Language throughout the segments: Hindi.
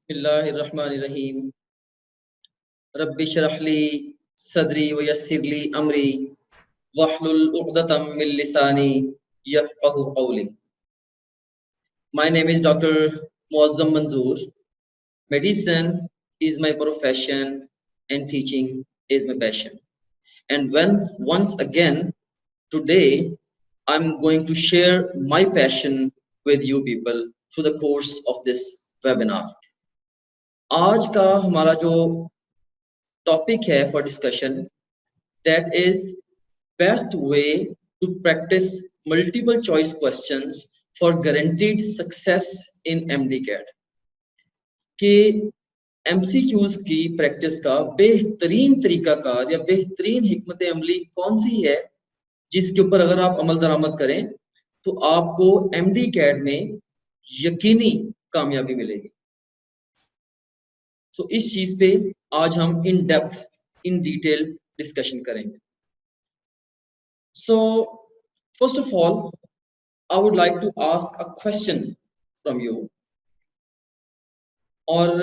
बिस्मिल्लाहिर्रहमानिर्रहीम। रब्बि शरह ली सदरी व यस्सिर ली अमरी वहलुल उक़दतम मिन लिसानी यफ़क़हू क़ौली। My name is Dr. Muazzam Manzoor. Medicine is my profession and teaching is my passion. And once again today I'm going to share my passion with you people through the course of this webinar. आज का हमारा जो टॉपिक है for discussion that is best way to practice multiple choice questions for guaranteed success in MDCAT के एमसीक्यूज की प्रैक्टिस का बेहतरीन तरीकाकार या बेहतरीन हिकमत अमली कौन सी है जिसके ऊपर अगर आप अमल दरामद करें तो आपको एमडीकैट में यकीनी कामयाबी मिलेगी। सो इस चीज पे आज हम in depth in detail discussion करेंगे। So first of all I would like to ask a question from you, और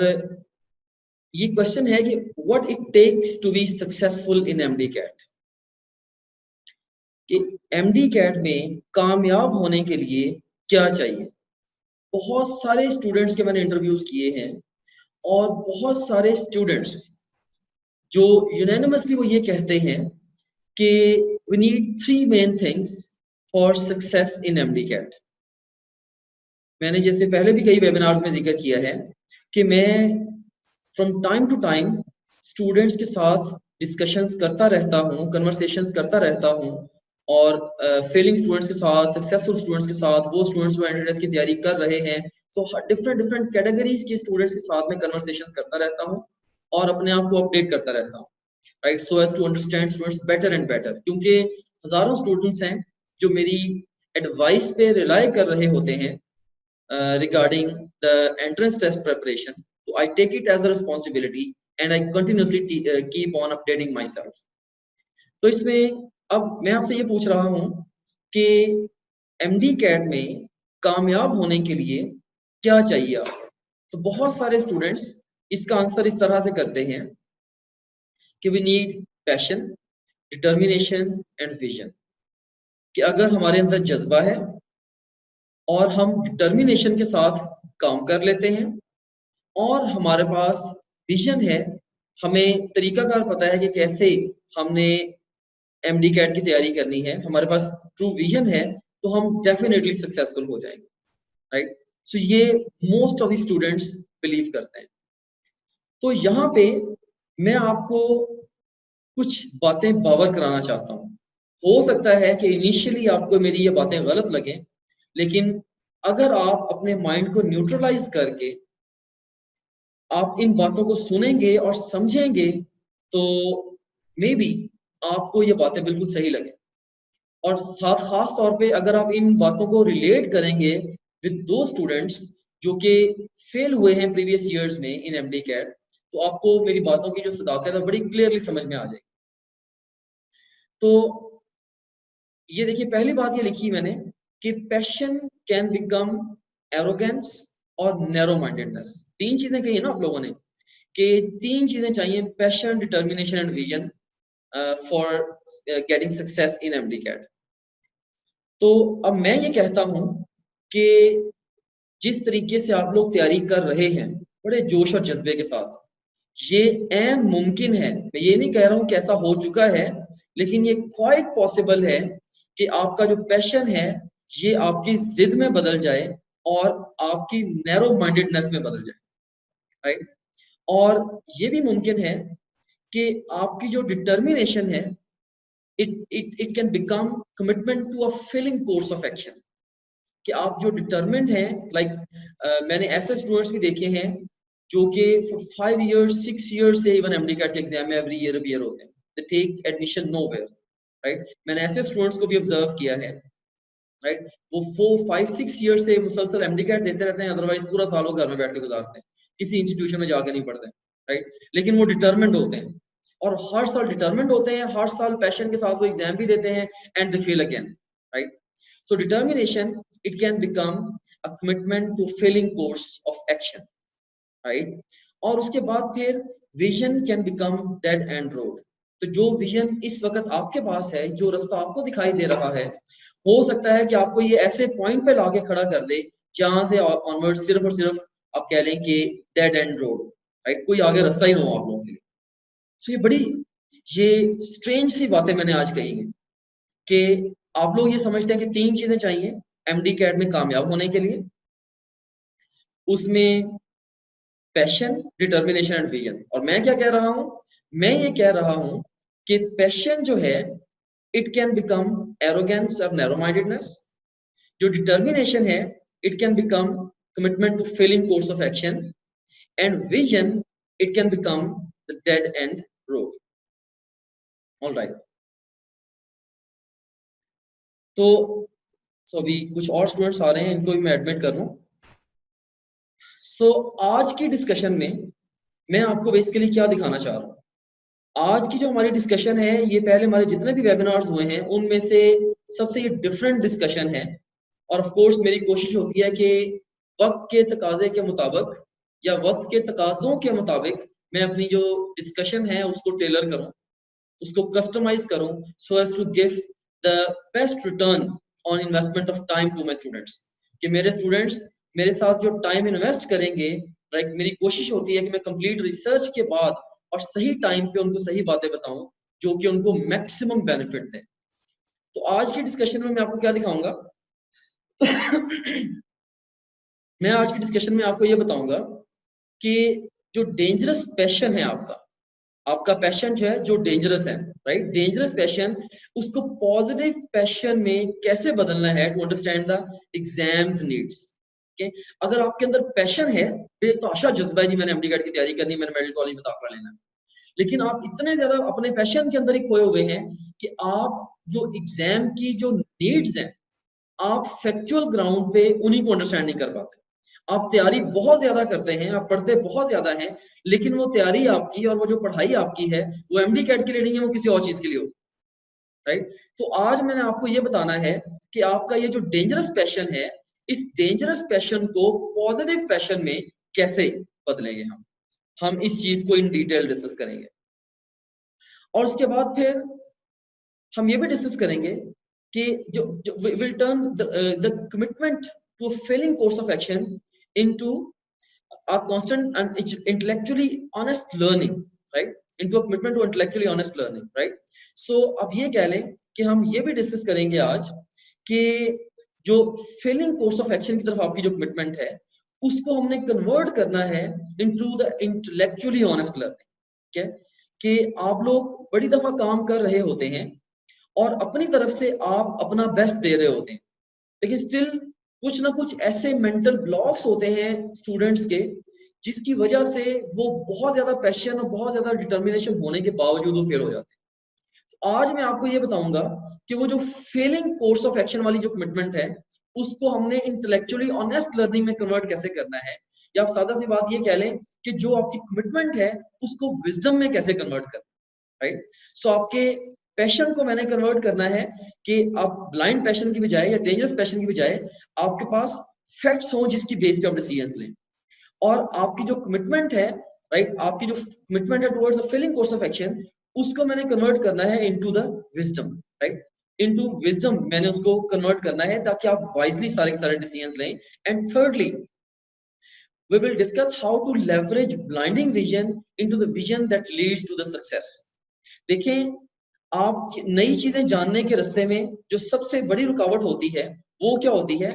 ये क्वेश्चन है कि what it takes to be successful in MDCAT. कि एमडीकैट में कामयाब होने के लिए क्या चाहिए। बहुत सारे स्टूडेंट्स के मैंने इंटरव्यूज किए हैं और बहुत सारे स्टूडेंट्स जो यूनानिमसली वो ये कहते हैं कि we need 3 main things for success in MDCAT. मैंने जैसे पहले भी कई वेबिनार्स में जिक्र किया है कि मैं from time to time students के साथ डिस्कशंस करता रहता हूँ, कन्वर्सेशंस करता रहता हूँ, और फेलिंग स्टूडेंट्स के साथ, सक्सेसफुल स्टूडेंट्स के साथ, वो स्टूडेंट्स जो एंट्रेंस की तैयारी कर रहे हैं, तो डिफरेंट कैटेगरीज के स्टूडेंट्स के साथ में कन्वर्सेशंस करता रहता हूँ और अपने आप को अपडेट करता रहता हूँ, right, so as to understand students better and better. क्योंकि हजारों स्टूडेंट्स हैं जो मेरी एडवाइस पे रिलाई कर रहे होते हैं regarding the entrance test preparation, so I take it as a responsibility and I continuously keep on updating myself. तो इसमें अब मैं आपसे ये पूछ रहा हूँ कि एमडीकैट में कामयाब होने के लिए क्या चाहिए आपको। तो बहुत सारे स्टूडेंट्स इसका आंसर इस तरह से करते हैं कि we need passion, determination and vision. कि अगर हमारे अंदर जज्बा है और हम डिटर्मिनेशन के साथ काम कर लेते हैं और हमारे पास विजन है, हमें तरीकाकार पता है कि कैसे हमने एमडीकैट की तैयारी करनी है, हमारे पास ट्रू विजन है, तो हम डेफिनेटली सक्सेसफुल हो जाएंगे, राइट। सो ये most of the students believe करते हैं। तो यहाँ पे मैं आपको कुछ बातें बावर कराना चाहता हूँ। हो सकता है कि इनिशियली आपको मेरी ये बातें गलत लगें, लेकिन अगर आप अपने माइंड को न्यूट्रलाइज करके आप इन बातों को सुनेंगे और समझेंगे तो मे बी आपको ये बातें बिल्कुल सही लगे। और साथ खास तौर पे अगर आप इन बातों को रिलेट करेंगे विद दो स्टूडेंट्स जो कि फेल हुए हैं प्रीवियस ईयर्स में इन एमडीकैट, तो आपको मेरी बातों की जो सदाकत है बड़ी क्लियरली समझ में आ जाएगी। तो ये देखिए, पहली बात ये लिखी मैंने कि पैशन कैन बिकम एरोगेंस और नैरो माइंडेडनेस। 3 चीजें कही है ना आप लोगों ने कि 3 चीजें चाहिए, passion, determination and vision for getting success in MDCAT. तो अब मैं ये कहता हूं कि जिस तरीके से आप लोग तैयारी कर रहे हैं बड़े जोश और जज्बे के साथ, ये ऐन मुमकिन है, मैं ये नहीं कह रहा हूं कि ऐसा हो चुका है, लेकिन ये क्वाइट पॉसिबल है कि आपका जो पैशन है ये आपकी जिद में बदल जाए और आपकी नैरो माइंडेडनेस में बदल जाए, राइट। और ये भी मुमकिन है कि आपकी जो डिटर्मिनेशन है it can become commitment to a failing course of action. कि आप जो डिटर्मिन्ड हैं, मैंने ऐसे स्टूडेंट्स भी देखे हैं जो कि फॉर 5 years 6 years से इवन एमडीकैट के एग्जाम में एवरी ईयर अपीयर होते हैं, they take admission nowhere, right. मैंने ऐसे स्टूडेंट्स को भी ऑब्जर्व किया है, राइट। वो 4 5 6 years से मुसलसल एमडीकैट देते रहते हैं, अदरवाइज पूरा साल वो घर में बैठ के गुजारते हैं, किसी इंस्टीट्यूशन में जाके नहीं पढ़ते, राइट। लेकिन वो डिटर्मिन्ड होते हैं और हर साल डिटर्मिन्ड होते हैं, हर साल पैशन के साथ वो एग्जाम भी देते हैं and they fail again, right. So determination, it can become a commitment to failing course of action. Right. और उसके बाद फिर vision can become dead end road. तो जो विजन इस वक्त आपके पास है, जो रास्ता आपको दिखाई दे रहा है, हो सकता है कि आपको ये ऐसे पॉइंट पे लाके खड़ा कर दे जहां से ऑनवर्ड सिर्फ और सिर्फ आप कह लें कि डेड एंड रोड, राइट, कोई आगे रास्ता ही ना हो आप लोगों के लिए। तो ये स्ट्रेंज सी बातें मैंने आज कही हैं कि आप लोग ये समझते हैं कि 3 चीजें चाहिए एमडी कैट में कामयाब होने के लिए, उसमें पैशन, डिटर्मिनेशन एंड विजन। और मैं क्या कह रहा हूं, मैं ये कह रहा हूं कि पैशन जो है इट कैन बिकम एरोगेंस और नैरो माइंडेडनेस। जो डिटर्मिनेशन है it can become commitment to failing course of action, and vision it can become the dead end road. All right. तो अभी कुछ और स्टूडेंट्स आ रहे हैं, इनको भी मैं एडमिट कर लूं। आज की डिस्कशन में मैं आपको बेसिकली क्या दिखाना चाह रहा हूं। आज की जो हमारी डिस्कशन है, ये पहले हमारे जितने भी वेबिनार्स हुए हैं उनमें से सबसे ये डिफरेंट डिस्कशन है। और ऑफ कोर्स मेरी कोशिश होती है कि वक्त के तकाजे के मुताबिक या वक्त के तकाजों के मुताबिक मैं अपनी जो डिस्कशन है उसको टेलर करूं, उसको कस्टमाइज करूं, so as to give the best return on investment of time to my students. कि मेरे स्टूडेंट्स मेरे साथ जो टाइम इन्वेस्ट करेंगे, लाइक मेरी कोशिश होती है कि मैं कंप्लीट रिसर्च के बाद और सही टाइम पे उनको सही बातें बताऊं जो कि उनको मैक्सिमम बेनिफिट दें। तो आज की डिस्कशन में मैं आपको क्या दिखाऊंगा मैं आज की डिस्कशन में आपको ये बताऊंगा कि जो डेंजरस पैशन है आपका, आपका पैशन जो है जो डेंजरस है, राइट, डेंजरस पैशन, उसको पॉजिटिव पैशन में कैसे बदलना है to understand the exams needs. अगर आपके अंदर पैशन है, बेतहाशा जज्बा है जी मैंने एमडी कैट की तैयारी करनी, मैंने मेडिकल कॉलेज में दाखिला लेना, लेकिन आप इतने ज्यादा अपने पैशन के अंदर ही खोए हुए हैं कि आप जो एग्जाम की जो नीड्स हैं आप फैक्चुअल ग्राउंड पे उन्हीं को अंडरस्टैंड नहीं कर पाते। आप तैयारी बहुत ज्यादा करते हैं, आप पढ़ते बहुत ज्यादा हैं, लेकिन वो तैयारी आपकी और वो जो पढ़ाई आपकी है वो एमडी कैट के लिए नहीं है, वो किसी और चीज के लिए हो, राइट। तो आज मैंने आपको ये बताना है कि आपका ये जो डेंजरस पैशन है, इस डेंजरस पैशन को पॉजिटिव पैशन में कैसे बदलेंगे हम इस चीज को इन डिटेल डिस्कस करेंगे। और उसके बाद फिर हम ये भी डिस्कस करेंगे कि जो will turn the commitment to a failing course of action into a constant and intellectually honest learning, right, into a commitment to intellectually honest learning, right। So अब ये कह लें कि हम ये भी डिस्कस करेंगे आज कि जो फेलिंग कोर्स ऑफ एक्शन की तरफ आपकी जो कमिटमेंट है उसको हमने कन्वर्ट करना है into the intellectually honest learning. क्या कि आप लोग बड़ी दफा काम कर रहे होते हैं और अपनी तरफ से आप अपना बेस्ट दे रहे होते हैं, लेकिन स्टिल कुछ ना कुछ ऐसे मेंटल ब्लॉक्स होते हैं स्टूडेंट्स के जिसकी वजह से वो बहुत ज्यादा पैशन और बहुत ज्यादा डिटर्मिनेशन होने के बावजूद वो फेल हो जाते हैं। तो आज मैं आपको ये बताऊंगा कि वो जो फेलिंग कोर्स ऑफ एक्शन वाली जो कमिटमेंट है उसको हमने इंटेलेक्चुअली ऑनेस्ट लर्निंग में कन्वर्ट कैसे करना है, या आप सादा सी बात ये कह लें कि जो आपकी कमिटमेंट है उसको विजडम में कैसे कन्वर्ट करना, राइट। सो आपके पैशन को मैंने कन्वर्ट करना है कि आप ब्लाइंड पैशन की बजाय या डेंजरस पैशन की बजाय आपके पास फैक्ट्स हो जिसकी बेस पे आप डिसीजंस लें, और आपकी जो कमिटमेंट है, राइट, आपकी जो कमिटमेंट है towards the failing course of action उसको मैंने कन्वर्ट करना है into the wisdom, right, into wisdom मैंने उसको कन्वर्ट करना है ताकि आप वाइजली सारे के सारे डिसीजंस लें। And thirdly we will discuss how to leverage blinding vision into the vision that leads to the success। देखें, आप नई चीजें जानने के रास्ते में जो सबसे बड़ी रुकावट होती है वो क्या होती है?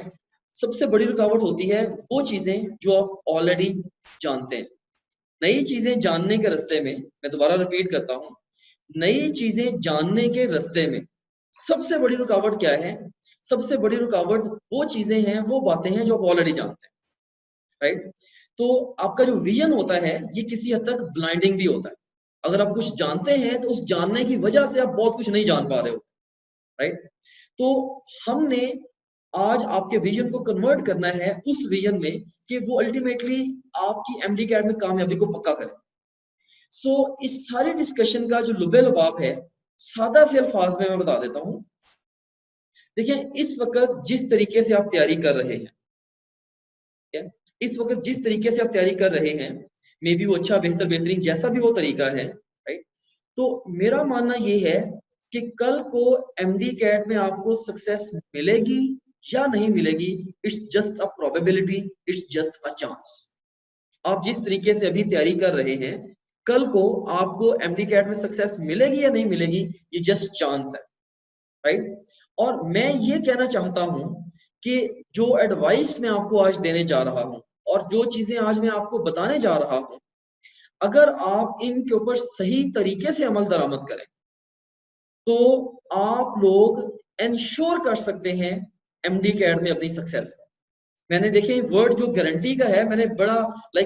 सबसे बड़ी रुकावट होती है वो चीजें जो आप ऑलरेडी जानते हैं। नई चीजें जानने के रास्ते में, मैं दोबारा रिपीट करता हूं, नई चीजें जानने के रास्ते में सबसे बड़ी रुकावट क्या है? सबसे बड़ी रुकावट वो चीजें हैं, वो बातें हैं जो आप ऑलरेडी जानते हैं, राइट। तो आपका जो विजन होता है ये किसी हद तक ब्लाइंडिंग भी होता है। अगर आप कुछ जानते हैं तो उस जानने की वजह से आप बहुत कुछ नहीं जान पा रहे हो, राइट। तो हमने आज आपके विजन को कन्वर्ट करना है उस विजन में कि वो अल्टीमेटली आपकी एमडी कैट में कामयाबी को पक्का करे। सो इस सारी डिस्कशन का जो लुबे लुबाब है सादा से अल्फाज में मैं बता देता हूं। देखिए, इस वक्त जिस तरीके से आप तैयारी कर रहे हैं, इस वक्त जिस तरीके से आप तैयारी कर रहे हैं, मे बी वो अच्छा, बेहतर, बेहतरीन जैसा भी वो तरीका है, राइट। तो मेरा मानना ये है कि कल को एमडी कैट में आपको सक्सेस मिलेगी या नहीं मिलेगी, it's just a probability, it's just a chance. आप जिस तरीके से अभी तैयारी कर रहे हैं, कल को आपको एमडी कैट में सक्सेस मिलेगी या नहीं मिलेगी, ये जस्ट चांस है, राइट। और मैं ये कहना चाहता हूं कि जो एडवाइस मैं आपको आज देने जा रहा हूं और जो चीजें आज मैं आपको बताने जा रहा हूं, अगर आप इनके ऊपर सही तरीके से अमल दरामद करें तो आप लोग इंश्योर कर सकते हैं एमडी कैट में अपनी सक्सेस। मैंने देखिए वर्ड जो गारंटी का है, मैंने बड़ा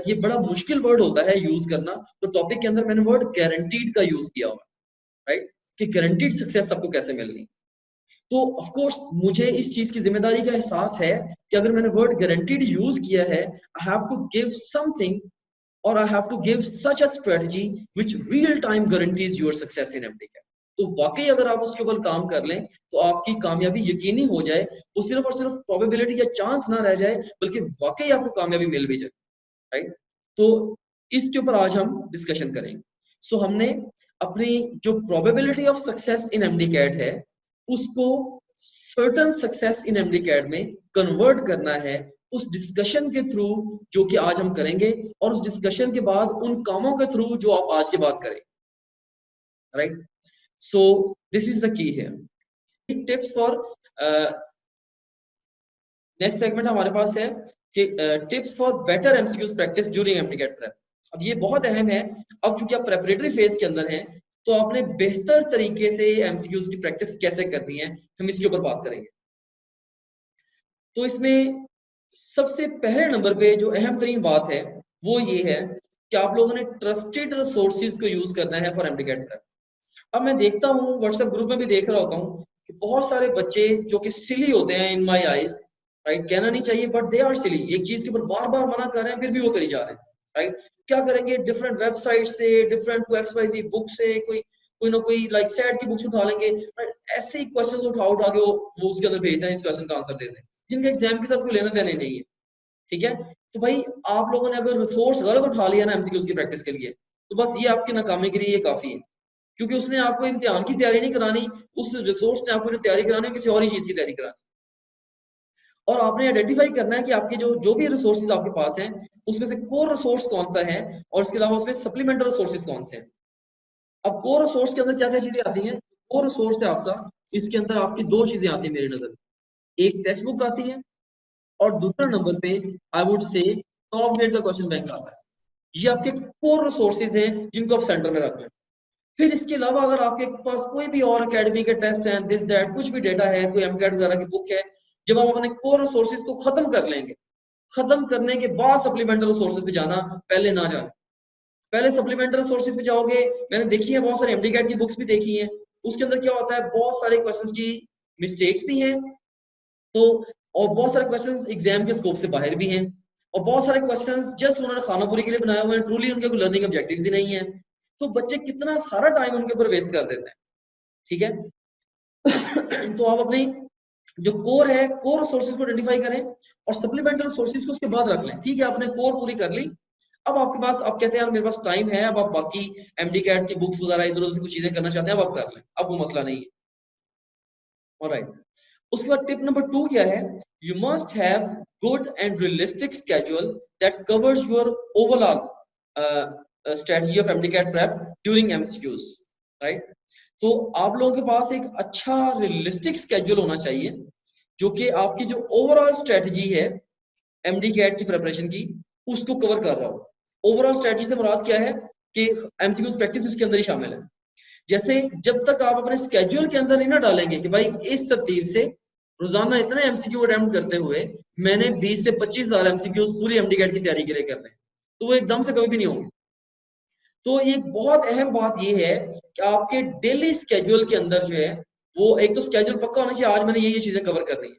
ये बड़ा मुश्किल वर्ड होता है यूज करना, तो टॉपिक के अंदर मैंने वर्ड गारंटीड का यूज किया हुआ, राइट, कि गारंटीड सक्सेस आपको कैसे मिलनी। तो ऑफ कोर्स मुझे इस चीज की जिम्मेदारी का एहसास है कि अगर मैंने वर्ड गारंटीड यूज किया है, I have to give something और I have to give such a strategy which real time guarantees your success in MDCAT. तो वाकई अगर आप उसके ऊपर काम कर लें तो आपकी कामयाबी यकीनी हो जाए, वो सिर्फ और सिर्फ प्रोबेबिलिटी या चांस ना रह जाए, बल्कि वाकई आपको कामयाबी मिल भी जाए, राइट। तो इसके ऊपर आज हम डिस्कशन करेंगे। सो हमने अपनी जो probability of success in MDCAT है उसको certain success in MDCAT में कन्वर्ट करना है, उस डिस्कशन के थ्रू जो कि आज हम करेंगे, और उस डिस्कशन के बाद उन कामों के थ्रू जो आप आज के बाद करें, right. So this is the की है। टिप्स फॉर नेक्स्ट सेगमेंट हमारे पास है कि tips for better MCQs practice during MDCAT prep. अब ये बहुत अहम है, अब चूंकि आप प्रेपरेटरी फेज के अंदर हैं तो आपने बेहतर तरीके से एमसीक्यूज की प्रैक्टिस कैसे करनी है, हम इसके ऊपर बात करेंगे। तो इसमें सबसे पहले नंबर पे जो अहम तरीन बात है वो ये है कि आप लोगों ने ट्रस्टेड रिसोर्सेज को यूज करना है फॉर एमटीकेट प्रेप। अब मैं देखता हूँ व्हाट्सएप ग्रुप में भी देख रहा होता हूँ कि बहुत सारे बच्चे जो कि सिली होते हैं इन माय आईज, राइट, कहना नहीं चाहिए बट दे आर सिली, एक चीज के ऊपर बार बार मना कर रहे हैं फिर भी वो करी जा रहे हैं, राइट। क्या करेंगे, डिफरेंट वेबसाइट से, डिफरेंट XYZ बुक से, कोई कोई ना कोई सेट की बुक्स उठा लेंगे, राइट, ऐसे ही क्वेश्चन उठा उठा के वो उसके अंदर भेजते हैं, इस क्वेश्चन का आंसर देते हैं जिनके एग्जाम के साथ कोई लेना देना नहीं है, ठीक है। तो भाई आप लोगों ने अगर रिसोर्स गलत उठा लिया ना एमसीक्यूज की प्रैक्टिस के लिए, तो बस ये आपकी नाकामी के लिए काफी है, क्योंकि उसने आपको इम्तिहान की तैयारी नहीं करानी, उस रिसोर्स ने आपको तैयारी करानी है किसी और ही चीज की तैयारी करानी। और आपने आइडेंटिफाई करना है कि आपके जो भी रिसोर्सेज आपके पास हैं उसमें से कोर रिसोर्स कौन सा है और इसके अलावा उसमें सप्लीमेंटरी रिसोर्सेज कौन से हैं। अब कोर रिसोर्स के अंदर क्या क्या चीजें आती हैं, कोर रिसोर्स है आपका, इसके अंदर आपकी दो चीजें आती हैं मेरी नजर, एक टेक्स्ट बुक आती है और दूसरा नंबर पे I would say top grade का क्वेश्चन बैंक आता है। ये आपके कोर रिसोर्सेज हैं जिनको आप सेंटर में रख लें। फिर इसके अलावा अगर आपके पास कोई भी और एकेडमी के टेस्ट हैं, दिस दैट कुछ भी डेटा है, कोई एमकेट वगैरह की बुक है, जब आप अपने कोर रिसोर्सेज को खत्म कर लेंगे, खत्म करने के बाद सप्लीमेंटरी रिसोर्सेज पे जाना, पहले ना जाना। पहले सप्लीमेंटरी रिसोर्सेज पे जाओगे, मैंने देखी है बहुत सारी एमडीकैट की बुक्स भी देखी हैं, उसके अंदर क्या होता है बहुत सारे क्वेश्चंस की मिस्टेक्स भी हैं, तो और बहुत सारे क्वेश्चंस एग्जाम के स्कोप से बाहर भी हैं, और बहुत सारे क्वेश्चंस जस्ट उन्होंने खानापुरी के लिए बनाए हुए हैं, ट्रूली उनके कोई लर्निंग ऑब्जेक्टिव्स ही नहीं है। तो बच्चे कितना सारा टाइम उनके ऊपर वेस्ट कर देते हैं, ठीक है। तो आप अपनी जो कोर है, कोर सोर्सेज को आइडेंटिफाई करें और सप्लीमेंटरी सोर्सेज को उसके बाद रख लें, ठीक है, आपने कोर पूरी कर ली। अब आपके पास, अब कहते हैं यार मेरे पास टाइम है, अब आप बाकी एमडी कैट की बुक्स वगैरह इधर उधर कुछ चीजें करना चाहते हैं, अब आप कर लें, अब वो मसला नहीं है, ऑलराइट। उसके बाद टिप नंबर 2 क्या है, you must have good and realistic schedule that covers your overall strategy of MDCAT prep during MCQs, right. तो आप लोगों के पास एक अच्छा रियलिस्टिक स्केड्यूल होना चाहिए जो कि आपकी जो ओवरऑल स्ट्रेटजी है एमडीकैट की प्रिपरेशन की उसको कवर कर रहा हो। ओवरऑल स्ट्रेटजी से मुराद क्या है कि एमसीक्यूज प्रैक्टिस भी उसके अंदर ही शामिल है। जैसे जब तक आप अपने स्केड्यूल के अंदर नहीं ना डालेंगे कि भाई इस तरतीब से रोजाना इतने एमसीक्यू अटेम्प्ट करते हुए मैंने 20 से 25 हजार एमसीक्यू पूरी एमडीकैट की तैयारी के लिए करने, तो वो एकदम से कभी भी नहीं होंगे। तो एक बहुत अहम बात ये है कि आपके डेली स्केड्यूल के अंदर जो है वो एक तो स्केड्यूल पक्का होना चाहिए, आज मैंने ये चीजें कवर करनी है,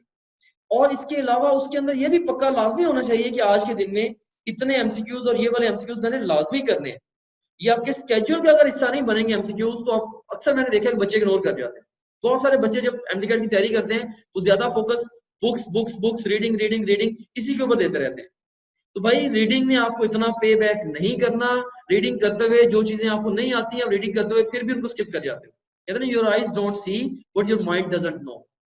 और इसके अलावा उसके अंदर ये भी पक्का लाजमी होना चाहिए कि आज के दिन में इतने एमसीक्यूज और ये वाले एमसीक्यूज मैंने लाजमी करने हैं। ये आपके स्केड्यूल का अगर हिस्सा नहीं बनेंगे एमसीक्यूज तो आप अक्सर मैंने देखा है बच्चे इग्नोर कर जाते हैं। बहुत सारे बच्चे जब एमडीकैट की तैयारी करते हैं वो ज्यादा focus books books books reading reading reading इसी के ऊपर देते रहते हैं, तो भाई रीडिंग में आपको इतना पे बैक नहीं करना। रीडिंग करते हुए जो चीजें आपको नहीं आती है, आप रीडिंग करते हुए फिर भी उनको स्किप कर जाते हो। कहते हैं your eyes don't see what your mind doesn't know.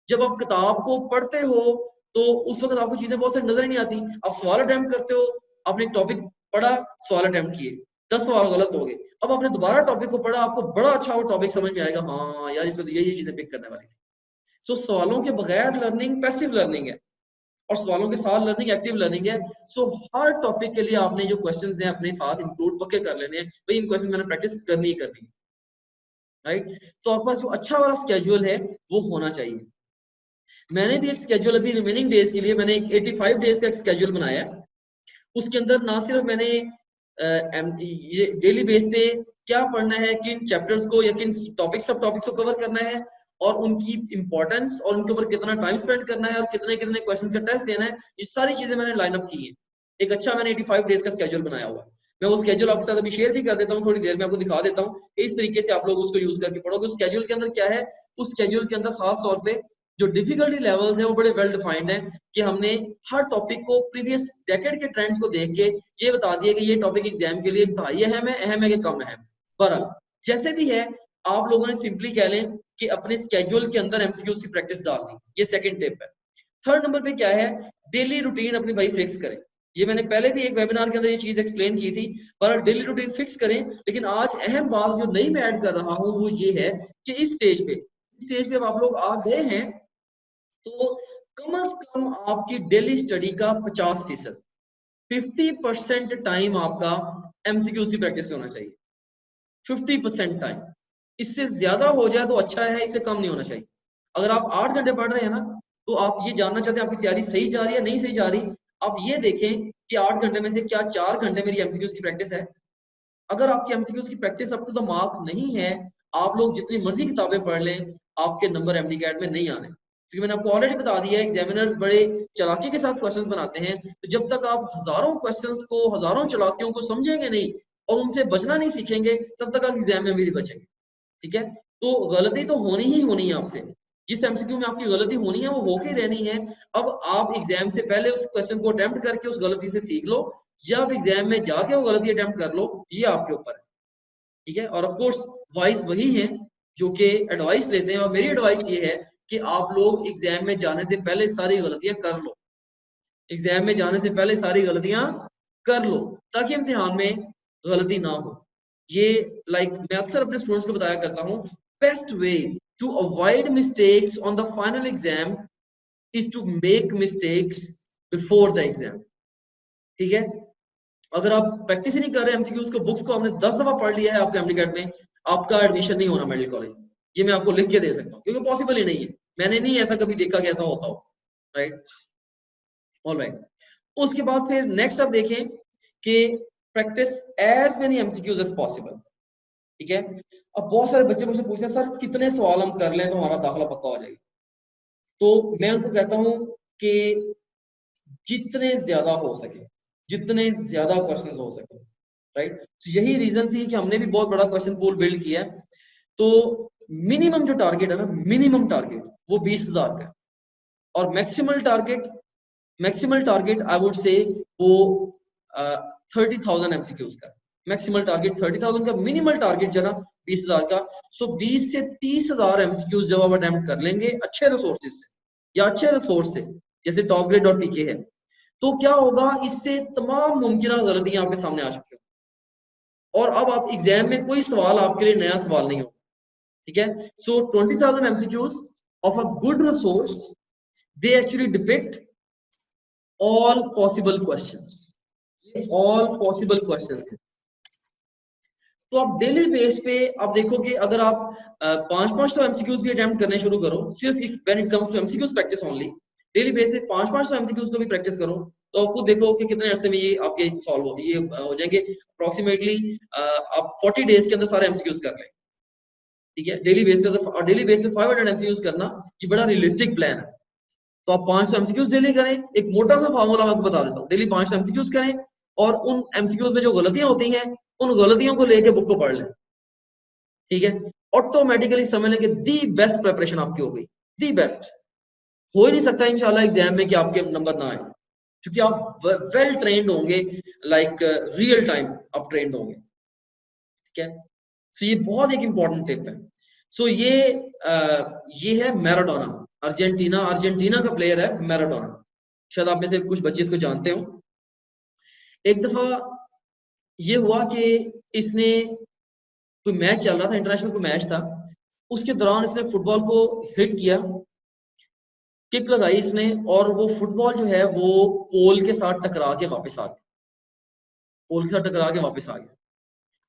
जब आप किताब को पढ़ते हो तो उस वक्त आपको चीजें बहुत सारी नजर ही नहीं आती। आप सवाल अटेम्प्ट करते हो, आपने एक टॉपिक पढ़ा, सवाल अटेम्प्ट किए, 10 सवाल गलत हो गए। अब आपने दोबारा टॉपिक को पढ़ा, आपको बड़ा अच्छा वो टॉपिक समझ में आएगा, हाँ यार इसमें तो ये चीजें पिक करने वाली थी। सो सवालों के बगैर लर्निंग पैसिव लर्निंग है और सवालों के साथ लर्निंग एक्टिव लर्निंग है। सो हर टॉपिक के लिए आपने जो क्वेश्चंस हैं अपने साथ इंक्लूड पक्के कर लेने हैं, भाई इन क्वेश्चन मैंने प्रैक्टिस करनी ही करनी है, राइट। तो आपके पास जो अच्छा वाला स्केड्यूल है वो होना चाहिए। मैंने भी एक स्केड्यूल अभी रिमेनिंग डेज के लिए मैंने एक 85 डेज का एक स्केड्यूल बनाया है। उसके अंदर ना सिर्फ मैंने ये डेली बेस पे क्या पढ़ना है, किन चैप्टर्स को या किन टॉपिक सब टॉपिक्स को कवर करना है और उनकी इंपॉर्टेंस और उनके ऊपर कितना टाइम स्पेंड करना है और कितने कितने क्वेश्चन का टेस्ट देना है, ये सारी चीजें मैंने लाइन अप की है। एक अच्छा मैंने 85 डेज का स्केड्यूल बनाया हुआ है। मैं वो स्केड्यूल आपके साथ अभी शेयर भी कर देता हूँ, थोड़ी देर में आपको दिखा देता हूँ। इस तरीके से आप लोग उसको यूज करके पढ़ोगे। उस स्केड्यूल के अंदर क्या है, उस स्केड्यूल के अंदर खास तौर पे जो डिफिकल्टी लेवल्स हैं वो बड़े वेल डिफाइंड हैं कि हमने हर टॉपिक को प्रीवियस डेकेड के ट्रेंड्स को देख के ये बता दिया कि ये टॉपिक एग्जाम के लिए इंतहाई अहम है कि कम अहम। पर जैसे भी है आप लोगों ने सिंपली कह लें कि अपने स्केड्यूल के अंदर एमसीक्यूज की प्रैक्टिस डालनी, ये सेकंड टिप है। थर्ड नंबर पे क्या है, डेली रूटीन अपनी भाई फिक्स करें। ये मैंने पहले भी एक वेबिनार के अंदर ये चीज एक्सप्लेन की थी, पर डेली रूटीन फिक्स करें। लेकिन आज अहम बात जो नई मैं ऐड कर रहा हूं वो ये है कि इस स्टेज पे आप लोग आ गए हैं तो कम से कम आपकी डेली स्टडी का 50%, 50% टाइम आपका एमसीक्यूज की प्रैक्टिस पे होना चाहिए। 50% टाइम, इससे ज्यादा हो जाए तो अच्छा है, इससे कम नहीं होना चाहिए। अगर आप 8 घंटे पढ़ रहे हैं ना, तो आप ये जानना चाहते हैं आपकी तैयारी सही जा रही है नहीं सही जा रही, आप ये देखें कि 8 घंटे में से क्या 4 घंटे मेरी एमसीक्यूज की प्रैक्टिस है। अगर आपकी एमसीक्यूज की practice up to the mark नहीं है, आप लोग जितनी मर्जी किताबें पढ़ लें, आपके नंबर एमडी कैट में नहीं आने। क्योंकि मैंने आपको ऑलरेडी बता दिया है, एग्जामिनर्स बड़े चालाकी के साथ क्वेश्चंस बनाते हैं। तो जब तक आप हजारों क्वेश्चंस को, हजारों चालाकियों को समझेंगे नहीं और उनसे बचना नहीं सीखेंगे, तब तक आप एग्जाम में भी नहीं बचेंगे। ठीक है, तो गलती तो होनी ही होनी है आपसे। जिस एमसीक्यू में आपकी गलती होनी है वो होके रहनी है। अब आप एग्जाम से पहले उस क्वेश्चन को अटेम्प्ट करके उस गलती से सीख लो, या आप एग्जाम में जाके वो गलती अटेम्प्ट कर लो, ये आपके ऊपर है। ठीक है, और ऑफ कोर्स वाइस वही है जो कि एडवाइस देते हैं, और मेरी एडवाइस ये है कि आप लोग एग्जाम में जाने से पहले सारी गलतियां कर लो। एग्जाम में जाने से पहले सारी गलतियां कर लो ताकि इम्तिहान में गलती ना हो। ये मैं अक्सर अपने स्टूडेंट्स को बताया करता हूँ, best way to avoid mistakes on the final exam is to make mistakes before the exam. ठीक है, अगर आप प्रैक्टिस ही नहीं कर रहे एमसीक्यूज को, बुक्स को आपने 10 दफा पढ़ लिया है आपके एमडीकैट में, आपका एडमिशन नहीं होना मेडिकल कॉलेज। ये मैं आपको लिख के दे सकता हूँ, क्योंकि पॉसिबल ही नहीं है। मैंने नहीं ऐसा कभी देखा कि ऐसा होता हो, राइट। ऑलराइट, उसके बाद फिर नेक्स्ट आप देखें कि practice as many MCQs as possible. ठीक है, अब बहुत सारे बच्चे मुझसे पूछते हैं सर कितने सवाल हम कर लें तो हमारा दाखिला पक्का हो जाएगा। तो मैं उनको कहता हूं कि जितने ज्यादा हो सके, जितने ज्यादा क्वेश्चंस हो सके, राइट। तो यही रीजन थी कि हमने भी बहुत बड़ा क्वेश्चन पूल बिल्ड किया है। तो मिनिमम जो टारगेट है ना, मिनिमम टारगेट वो 20,000 का है, और maximal target I would say वो 30,000 एमसीक्यूज का। मैक्सिमल टारगेट 30,000 का, मिनिमल टारगेट जरा 20,000 का। सो 20 से 30,000 एमसीक्यूज जब आप अटेम्प्ट कर लेंगे अच्छे रिसोर्सेज से या अच्छे रिसोर्स से, जैसे टॉप ग्रेड और पीके है, तो क्या होगा, इससे तमाम मुमकिन गलतियां आपके सामने आ चुकी हैं और अब आप एग्जाम में कोई सवाल आपके लिए नया सवाल नहीं होगा। ठीक है, सो 20,000 MCQs of a good resource, they actually depict all possible questions, all possible questions। तो आप डेली बेस पे आप देखो कि अगर आप 5-5 एमसीक्यूज भी अटेम्प्ट करने शुरू करो, सिर्फ if when it comes to MCQs practice only, daily base पे 5-5 एमसीक्यूज को भी प्रैक्टिस करो, तो आप खुद देखो कि कितने अरसे में ये आपके सॉल्व हो, ये हो जाएंगे अप्रोक्सीमेटली आप 40 डेज के अंदर सारे एमसीक्यूज कर लें। ठीक है, डेली बेस पे, अगर डेली बेस पे 500 एमसीक्यूज करना ये बड़ा रियलिस्टिक प्लान है। तो आप 500 एमसीक्यूज डेली करें। एक मोटा सा फार्मूला मैं आपको बता देता हूँ, डेली 500 एमसीक्यूज करें और उन एमसीक्यूज में जो गलतियां होती हैं उन गलतियों को लेके बुक को पढ़ लें। ठीक है, ऑटोमेटिकली समझ लें कि दी बेस्ट प्रिपरेशन आपकी हो गई, दी बेस्ट। हो ही नहीं सकता इंशाल्लाह एग्जाम में कि आपके नंबर ना आए। क्योंकि आप वेल ट्रेंड होंगे, लाइक रियल टाइम आप ट्रेंड होंगे, ठीक है। सो ये बहुत एक इंपॉर्टेंट टिप है। सो ये है मैराडोना, अर्जेंटीना का प्लेयर है मैराडोना। शायद आप में से कुछ बच्चे इसको जानते हो। एक दफा ये हुआ कि इसने कोई मैच चल रहा था, इंटरनेशनल कोई मैच था, उसके दौरान इसने फुटबॉल को हिट किया, किक लगाई इसने, और वो फुटबॉल जो है वो पोल के साथ टकरा के वापस आ गया, पोल के साथ टकरा के वापस आ गया।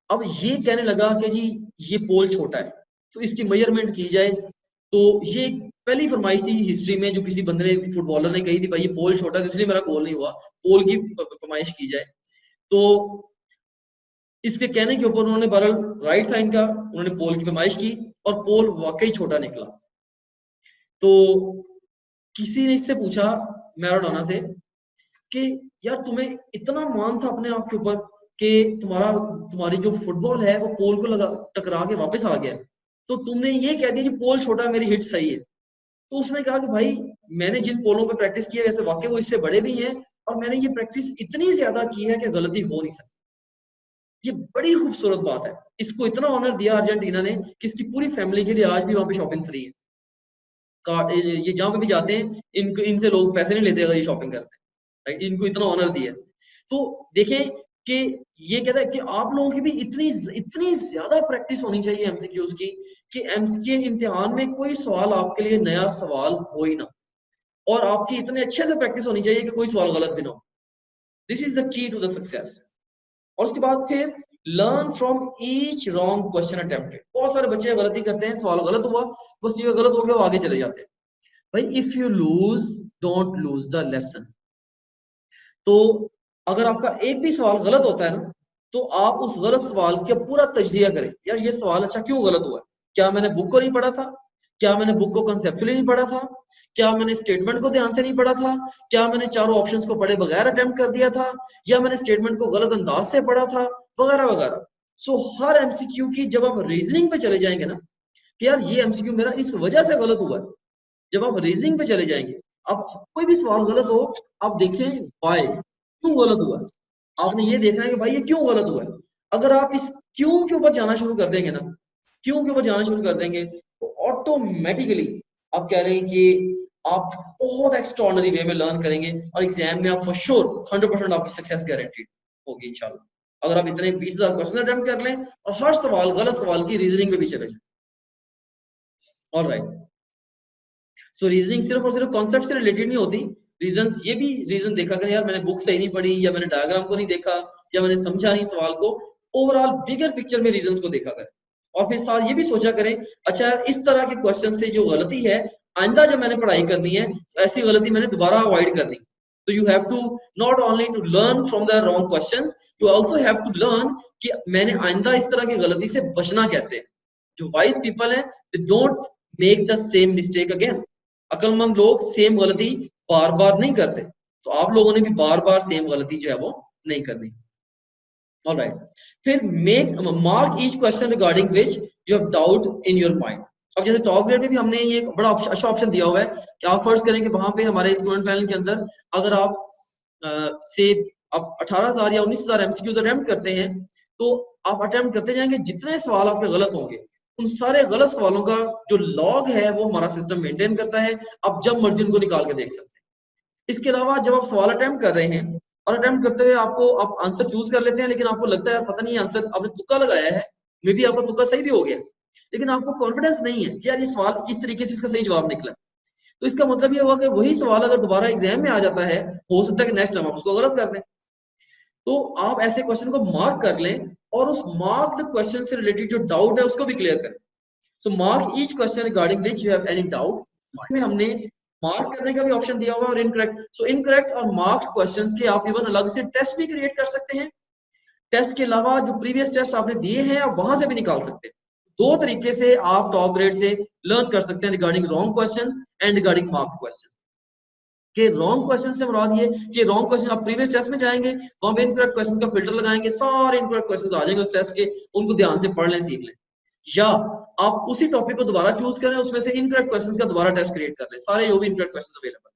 अब ये कहने लगा कि जी ये पोल छोटा है, तो इसकी मेजरमेंट की जाए। तो ये पहली फरमाइश थी हिस्ट्री में जो किसी बंदे ने, फुटबॉलर ने कही थी, भाई ये पोल छोटा है तो इसलिए मेरा गोल नहीं हुआ, पोल की फरमाइश की जाए। तो इसके कहने के ऊपर उन्होंने, बहरहाल राइट था इनका, उन्होंने पोल की फरमाइश की और पोल वाकई छोटा निकला। तो किसी ने इससे पूछा, मैराडोना से, कि यार तुम्हें इतना मान था अपने आप के ऊपर कि तुम्हारी जो फुटबॉल है वो पोल को लगा टकरा के वापस आ गया, तो तुमने ये कह दिया कि पोल छोटा है, मेरी हिट सही है। तो उसने कहा कि भाई मैंने जिन पोलों पे प्रैक्टिस की है वैसे वाकई वो इससे बड़े भी हैं, और मैंने ये प्रैक्टिस इतनी ज्यादा की है कि गलती हो नहीं सकती। ये बड़ी खूबसूरत बात है। इसको इतना ऑनर दिया अर्जेंटीना ने कि इसकी पूरी फैमिली के लिए आज भी वहां पे शॉपिंग फ्री है। ये जहां पे भी जाते हैं इनसे लोग पैसे नहीं लेते अगर ये शॉपिंग करते हैं, इनको इतना ऑनर दिया। तो देखें कि ये कहता है कि आप लोगों की भी इतनी ज्यादा प्रैक्टिस होनी चाहिए एमसीक्यूज की, कि एमसीक्यू इम्तिहान में कोई सवाल आपके लिए नया सवाल हो ही ना, और आपकी इतने अच्छे से प्रैक्टिस होनी चाहिए कि कोई सवाल गलत भी ना हो। This is the key to the success. और उसके बाद फिर learn from each wrong question attempted. बहुत सारे बच्चे गलती करते हैं, सवाल गलत हुआ, बस ये गलत हो गया, वो आगे चले जाते हैं। भाई if you lose don't lose the lesson. तो अगर आपका एक भी सवाल गलत होता है ना, तो आप उस गलत सवाल का पूरा तज्जिया करें, यार ये सवाल अच्छा क्यों गलत हुआ है, क्या मैंने बुक को नहीं पढ़ा था, क्या मैंने बुक को कंसेप्चुअली नहीं पढ़ा था, क्या मैंने स्टेटमेंट को ध्यान से नहीं पढ़ा था, क्या मैंने चारों ऑप्शंस को पढ़े बगैर अटेम्प्ट कर दिया था, या मैंने स्टेटमेंट को गलत अंदाज से पढ़ा था, वगैरह वगैरह। सो हर एमसीक्यू की जब आप रीजनिंग पे चले जाएंगे ना, कि यार ये एमसीक्यू मेरा इस वजह से गलत हुआ है, जब आप रीजनिंग पे चले जाएंगे, अब कोई भी सवाल गलत हो, आप देखें वाई, क्यों गलत हुआ है, आपने ये देखना है कि भाई ये क्यों गलत हुआ है। अगर आप इस क्यों के ऊपर जाना शुरू कर देंगे ना, क्यों के ऊपर जाना शुरू कर देंगे, तो ऑटोमेटिकली आप कह रहे हैं कि आप बहुत एक्स्ट्रॉर्डिनरी वे में लर्न करेंगे, और एग्जाम में आप फॉर श्योर 100% आपकी सक्सेस गारंटीड होगी इंशाल्लाह। अगर आप इतने 20,000 क्वेश्चन अटेम्प्ट कर लें और हर सवाल गलत सवाल की रीजनिंग में भी चले जाए। ऑलराइट, सो रीजनिंग सिर्फ और सिर्फ कॉन्सेप्ट से रिलेटेड नहीं होती, रीजंस ये भी रीजन देखा करें, यार मैंने बुक सही नहीं पढ़ी, या मैंने डायग्राम को नहीं देखा, या मैंने समझा नहीं सवाल को, ओवरऑल बिगर पिक्चर में रीजंस को देखा करें। और फिर साथ ये भी सोचा करें, अच्छा इस तरह के क्वेश्चन से जो गलती है, आइंदा जब मैंने पढ़ाई करनी है तो ऐसी गलती मैंने दोबारा अवॉइड करनी। तो you have to not only to learn from the wrong questions, you also have to learn कि मैंने आइंदा इस तरह की गलती से बचना कैसे। जो वाइज पीपल है, they don't make the same mistake again. अक्लमंद लोग सेम गलती बार बार नहीं करते, तो आप लोगों ने भी बार बार सेम गलती जो है वो नहीं करनी। ऑलराइट, फिर make mark each question regarding which you have doubt in your mind. अब जैसे टॉप ग्रेड में भी हमने ये बड़ा अच्छा ऑप्शन दिया हुआ है कि आप फर्ज करें कि वहां पे हमारे स्टूडेंट पैनल के अंदर अगर आप से आप 18,000 या 19,000 एमसीक्यूज अटेम्प्ट करते हैं, तो आप अटेम्प्ट करते जाएंगे, जितने सवाल आपके गलत होंगे उन सारे गलत सवालों का जो लॉग है वो हमारा सिस्टम मेंटेन करता है, आप जब मर्जी उनको निकाल के देख सकते हैं। इसके अलावा जब आप सवाल अटेम्प्ट कर रहे हैं और अटेम्प्ट करते हुए आपको आप आंसर चूज कर लेते हैं, लेकिन आपको लगता है पता नहीं आंसर आपने तुक्का लगाया है, मे बी आपका तुक्का सही भी हो गया, लेकिन आपको कॉन्फिडेंस नहीं है कि यार ये सवाल इस तरीके से इसका सही जवाब निकला, तो इसका मतलब ये हुआ कि वही सवाल अगर दोबारा एग्जाम में आ जाता है, हो सकता है कि नेक्स्ट टाइम आप उसको गलत कर दें। तो आप ऐसे क्वेश्चन को मार्क कर लें और उस मार्क्ड क्वेश्चन से रिलेटेड जो डाउट है उसको भी क्लियर करें। So mark each question regarding which you have any doubt. इसमें हमने मार्क करने का भी ऑप्शन दिया हुआ है और इनकरेक्ट। सो इनकरेक्ट और मार्क्ड क्वेश्चंस के आप इवन अलग से टेस्ट भी क्रिएट कर सकते हैं। टेस्ट के अलावा जो प्रीवियस टेस्ट आपने दिए हैं आप वहां से भी निकाल सकते हैं। दो तरीके से आप टॉप ग्रेड से लर्न कर सकते हैं regarding wrong questions and regarding marked question. कि रॉन्ग क्वेश्चन से मुराद ये कि रॉन्ग क्वेश्चन आप प्रीवियस टेस्ट में जाएंगे, वहां पे इनकरेक्ट क्वेश्चन का फिल्टर लगाएंगे, सारे इनकरेक्ट क्वेश्चंस आ जाएंगे उस टेस्ट के, उनको ध्यान से पढ़ लें, सीख लें। या आप उसी टॉपिक को दोबारा चूज करें, उसमें से इनकरेक्ट क्वेश्चंस का दोबारा टेस्ट क्रिएट कर लें, सारे जो भी इनकरेक्ट क्वेश्चंस अवेलेबल।